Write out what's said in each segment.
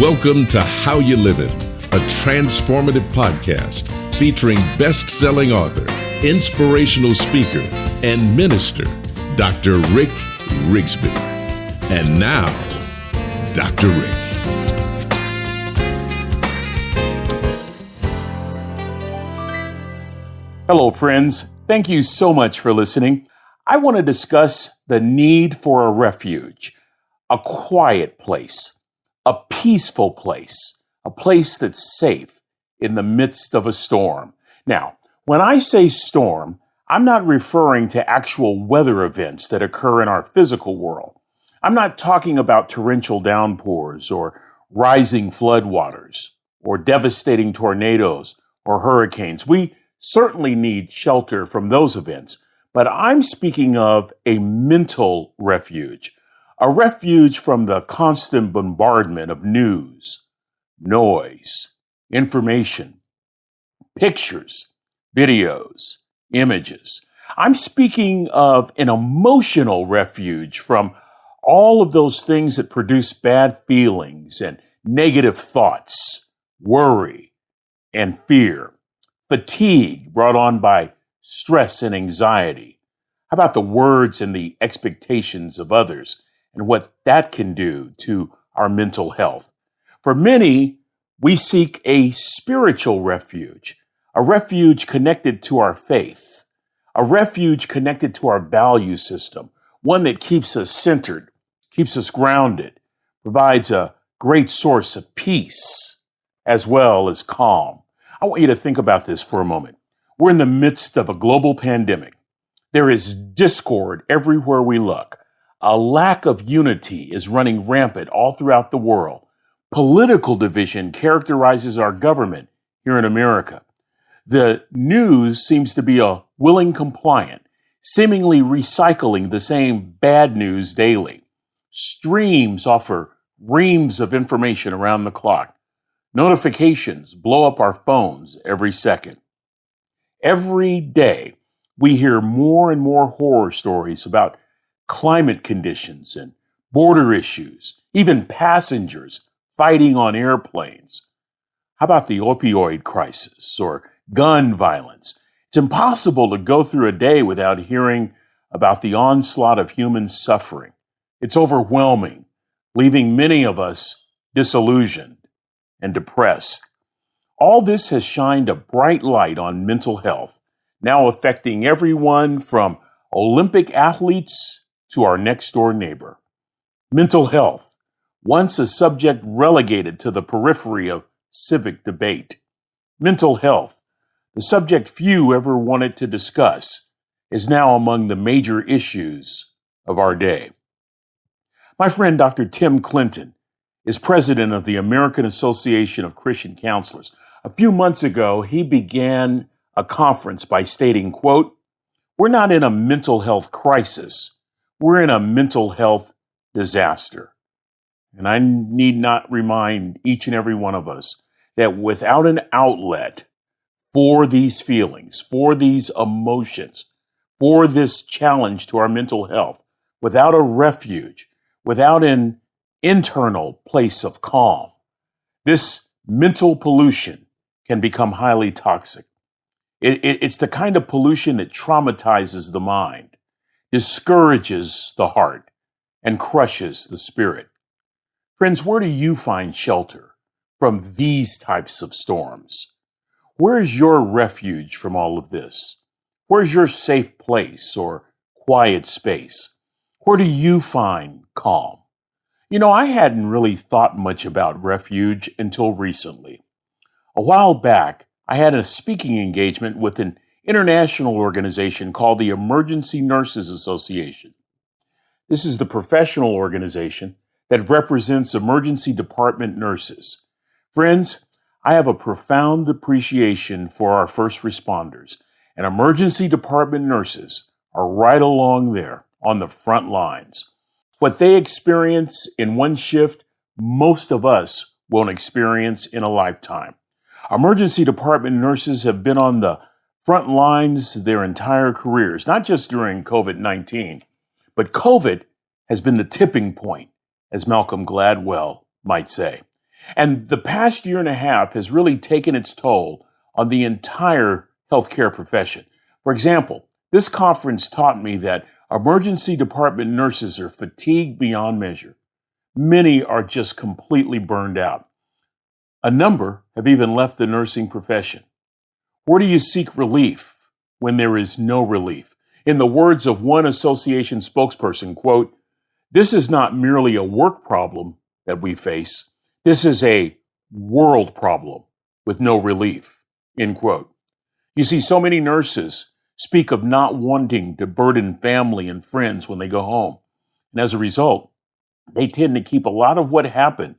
Welcome to How You Livin', a transformative podcast featuring best-selling author, inspirational speaker, and minister, Dr. Rick Rigsby. And now, Dr. Rick. Hello, friends. Thank you so much for listening. I want to discuss the need for a refuge, a quiet place, a peaceful place, a place that's safe in the midst of a storm. Now, when I say storm, I'm not referring to actual weather events that occur in our physical world. I'm not talking about torrential downpours or rising floodwaters or devastating tornadoes or hurricanes. We certainly need shelter from those events, but I'm speaking of a mental refuge, a refuge from the constant bombardment of news, noise, information, pictures, videos, images. I'm speaking of an emotional refuge from all of those things that produce bad feelings and negative thoughts, worry and fear, fatigue brought on by stress and anxiety. How about the words and the expectations of others and what that can do to our mental health? For many, we seek a spiritual refuge, a refuge connected to our faith, a refuge connected to our value system, one that keeps us centered, keeps us grounded, provides a great source of peace as well as calm. I want you to think about this for a moment. We're in the midst of a global pandemic. There is discord everywhere we look. A lack of unity is running rampant all throughout the world. Political division characterizes our government here in America. The news seems to be a willing compliant, seemingly recycling the same bad news daily. Streams offer reams of information around the clock. Notifications blow up our phones every second. Every day, we hear more and more horror stories about climate conditions and border issues, even passengers fighting on airplanes. How about the opioid crisis or gun violence? It's impossible to go through a day without hearing about the onslaught of human suffering. It's overwhelming, leaving many of us disillusioned and depressed. All this has shined a bright light on mental health, now affecting everyone from Olympic athletes to our next door neighbor. Mental health, once a subject relegated to the periphery of civic debate. Mental health, the subject few ever wanted to discuss, is now among the major issues of our day. My friend Dr. Tim Clinton is president of the American Association of Christian Counselors. A few months ago, he began a conference by stating, quote, "We're not in a mental health crisis. We're in a mental health disaster." And I need not remind each and every one of us that without an outlet for these feelings, for these emotions, for this challenge to our mental health, without a refuge, without an internal place of calm, this mental pollution can become highly toxic. It's the kind of pollution that traumatizes the mind, discourages the heart, and crushes the spirit. Friends, where do you find shelter from these types of storms? Where is your refuge from all of this? Where's your safe place or quiet space? Where do you find calm? You know, I hadn't really thought much about refuge until recently. A while back, I had a speaking engagement with an international organization called the Emergency Nurses Association. This is the professional organization that represents emergency department nurses. Friends, I have a profound appreciation for our first responders, and emergency department nurses are right along there on the front lines. What they experience in one shift, most of us won't experience in a lifetime. Emergency department nurses have been on the front lines their entire careers, not just during COVID-19, but COVID has been the tipping point, as Malcolm Gladwell might say. And the past year and a half has really taken its toll on the entire healthcare profession. For example, this conference taught me that emergency department nurses are fatigued beyond measure. Many are just completely burned out. A number have even left the nursing profession. Where do you seek relief when there is no relief? In the words of one association spokesperson, quote, "This is not merely a work problem that we face. This is a world problem with no relief," end quote. You see, so many nurses speak of not wanting to burden family and friends when they go home. And as a result, they tend to keep a lot of what happened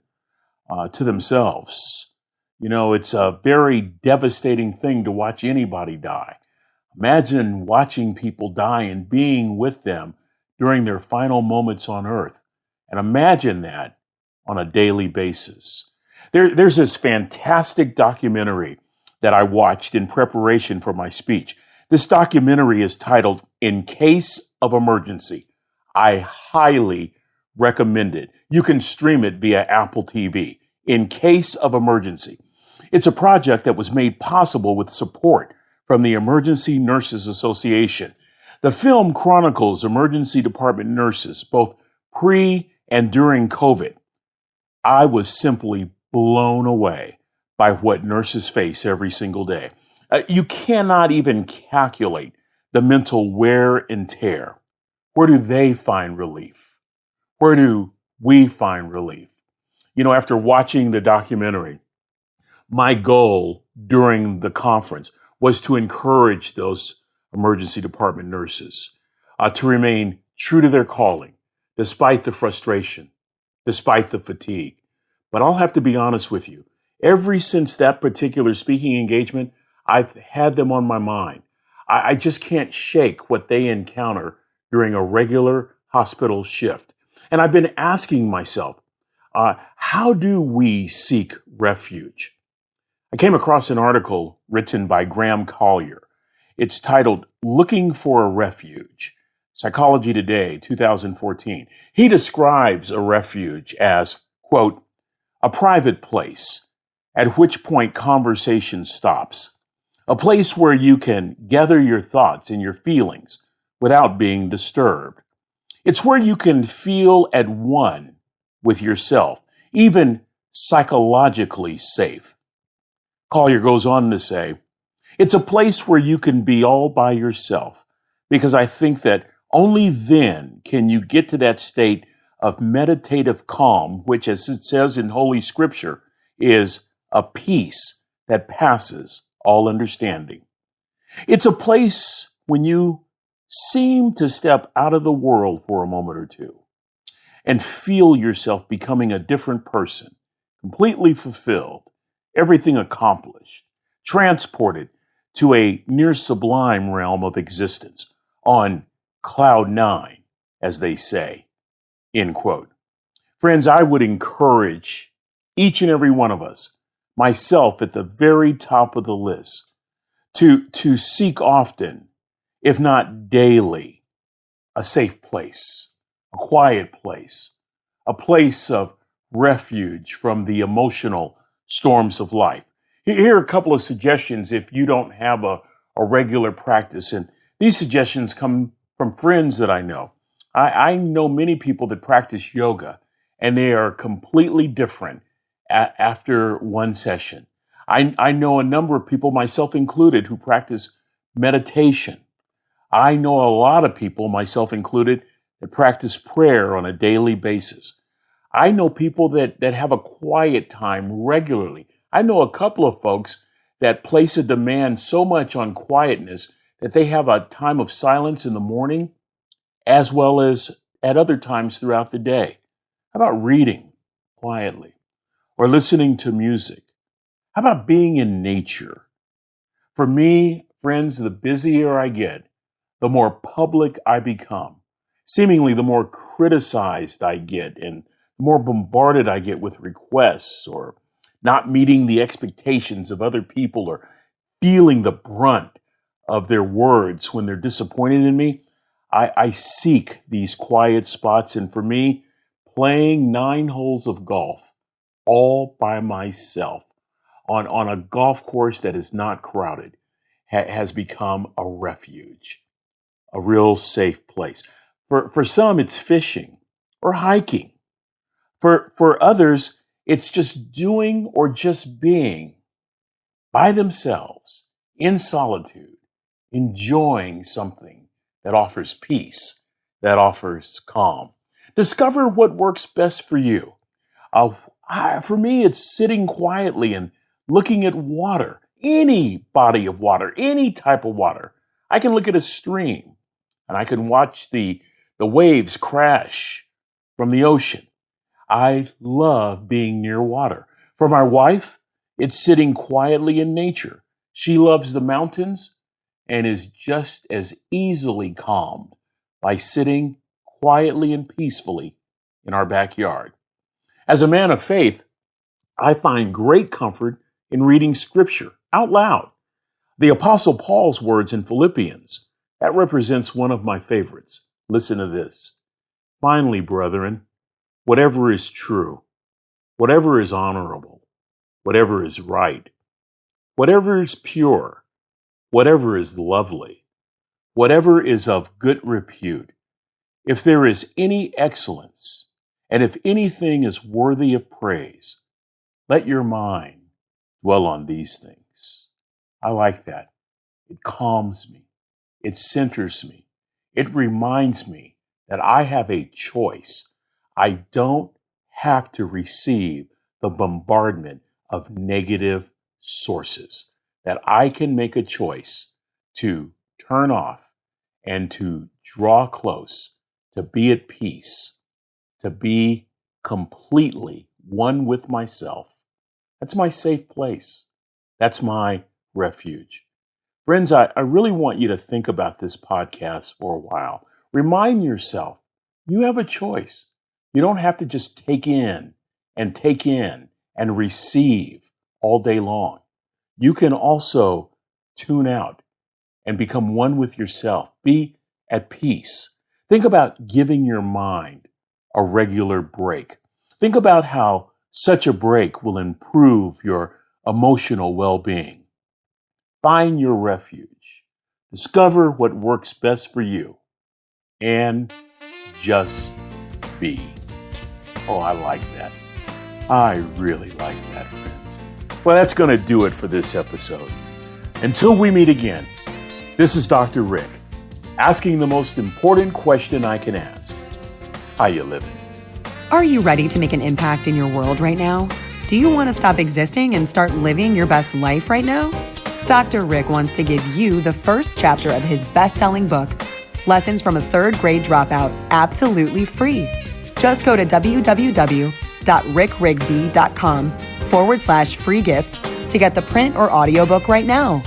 to themselves. You know, it's a very devastating thing to watch anybody die. Imagine watching people die and being with them during their final moments on earth. And imagine that on a daily basis. There's this fantastic documentary that I watched in preparation for my speech. This documentary is titled "In Case of Emergency." I highly recommend it. You can stream it via Apple TV. "In Case of Emergency." It's a project that was made possible with support from the Emergency Nurses Association. The film chronicles emergency department nurses, both pre and during COVID. I was simply blown away by what nurses face every single day. You cannot even calculate the mental wear and tear. Where do they find relief? Where do we find relief? You know, after watching the documentary, my goal during the conference was to encourage those emergency department nurses to remain true to their calling, despite the frustration, despite the fatigue. But I'll have to be honest with you. Ever since that particular speaking engagement, I've had them on my mind. I just can't shake what they encounter during a regular hospital shift. And I've been asking myself, how do we seek refuge? I came across an article written by Graham Collier. It's titled "Looking for a Refuge," Psychology Today, 2014. He describes a refuge as, quote, "a private place at which point conversation stops, a place where you can gather your thoughts and your feelings without being disturbed. It's where you can feel at one with yourself, even psychologically safe." Collier goes on to say, "It's a place where you can be all by yourself, because I think that only then can you get to that state of meditative calm, which, as it says in Holy Scripture, is a peace that passes all understanding. It's a place when you seem to step out of the world for a moment or two and feel yourself becoming a different person, completely fulfilled, everything accomplished, transported to a near sublime realm of existence, on cloud nine, as they say," end quote. Friends, I would encourage each and every one of us, myself at the very top of the list, to seek often, if not daily, a safe place, a quiet place, a place of refuge from the emotional storms of life. Here are a couple of suggestions if you don't have a regular practice. And these suggestions come from friends that I know. I know many people that practice yoga, and they are completely different after one session. I know a number of people, myself included, who practice meditation. I know a lot of people, myself included, that practice prayer on a daily basis. I know people that have a quiet time regularly. I know a couple of folks that place a demand so much on quietness that they have a time of silence in the morning as well as at other times throughout the day. How about reading quietly or listening to music? How about being in nature? For me, friends, the busier I get, the more public I become. Seemingly, the more criticized I get and the more bombarded I get with requests or not meeting the expectations of other people or feeling the brunt of their words when they're disappointed in me. I seek these quiet spots, and for me, playing 9 holes of golf all by myself on a golf course that is not crowded has become a refuge, a real safe place. For some, it's fishing or hiking. For others, it's just doing or just being by themselves in solitude, enjoying something that offers peace, that offers calm. Discover what works best for you. For me, it's sitting quietly and looking at water, any body of water, any type of water. I can look at a stream and I can watch the waves crash from the ocean. I love being near water. For my wife, it's sitting quietly in nature. She loves the mountains and is just as easily calmed by sitting quietly and peacefully in our backyard. As a man of faith, I find great comfort in reading scripture out loud. The Apostle Paul's words in Philippians, that represents one of my favorites. Listen to this. Finally, brethren, whatever is true, whatever is honorable, whatever is right, whatever is pure, whatever is lovely, whatever is of good repute, if there is any excellence, and if anything is worthy of praise, let your mind dwell on these things. I like that. It calms me. It centers me. It reminds me that I have a choice. I don't have to receive the bombardment of negative sources, that I can make a choice to turn off and to draw close, to be at peace, to be completely one with myself. That's my safe place. That's my refuge. Friends, I really want you to think about this podcast for a while. Remind yourself, you have a choice. You don't have to just take in and receive all day long. You can also tune out and become one with yourself. Be at peace. Think about giving your mind a regular break. Think about how such a break will improve your emotional well-being. Find your refuge. Discover what works best for you. And just be. Oh, I like that. I really like that, friends. Well, that's going to do it for this episode. Until we meet again, this is Dr. Rick, asking the most important question I can ask. How you living? Are you ready to make an impact in your world right now? Do you want to stop existing and start living your best life right now? Dr. Rick wants to give you the first chapter of his best-selling book, Lessons from a Third Grade Dropout, absolutely free. Just go to www.rickrigsby.com/free gift to get the print or audiobook right now.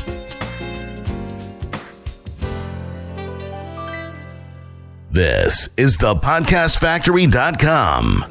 This is thepodcastfactory.com.